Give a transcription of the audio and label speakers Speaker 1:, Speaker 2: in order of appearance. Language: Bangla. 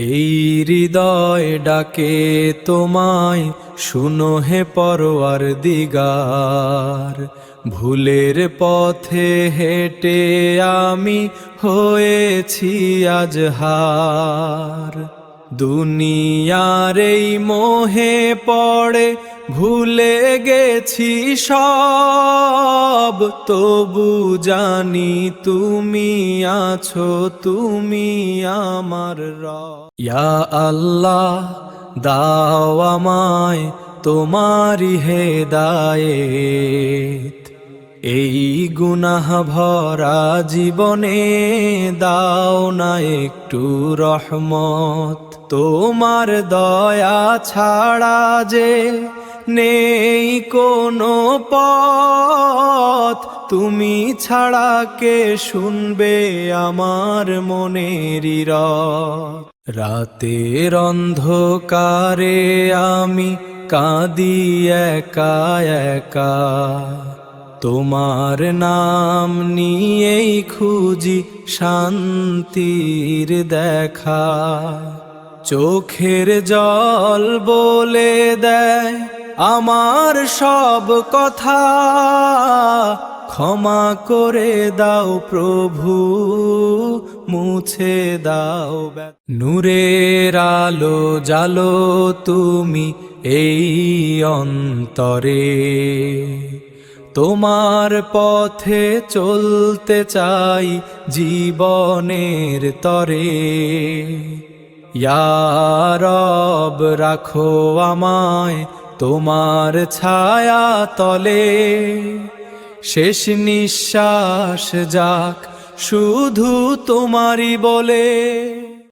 Speaker 1: এই হৃদয় ডাকে তোমায়, শুনো হে পরওয়ারদিগার। ভুলের পথে হেঁটে আমি হয়েছি আজ হার। দুনিয়ার এই মোহে পড়ে ভুলে গেছি সব, তবু জানি তুমি আছো, তুমি আমার রব। ইয়া আল্লাহ, দাও আমায় তোমারি হেদায়েত, এই গুনাহ ভরা জীবনে দাও না একটু রহমত। তোমার দয়া ছাড়া যে নেই কোনো পথ, তুমি ছাড়া কে শুনবে আমার মনের রব। রাতের অন্ধকারে আমি কাঁদি একা একা, তোমার নাম নিয়েই খুঁজি শান্তির দেখা। চোখের জল বলে দেয় আমার সব কথা, ক্ষমা করে দাও প্রভু, মুছে দাও নূরের আলো জালো তুমি এই অন্তরে। তোমার পথে চলতে চাই জীবনের তরে। ইয়া রব, রাখো আমায় তোমার ছায়া তলে, শেষ নিঃশ্বাস যাক শুধু তোমারই বলে।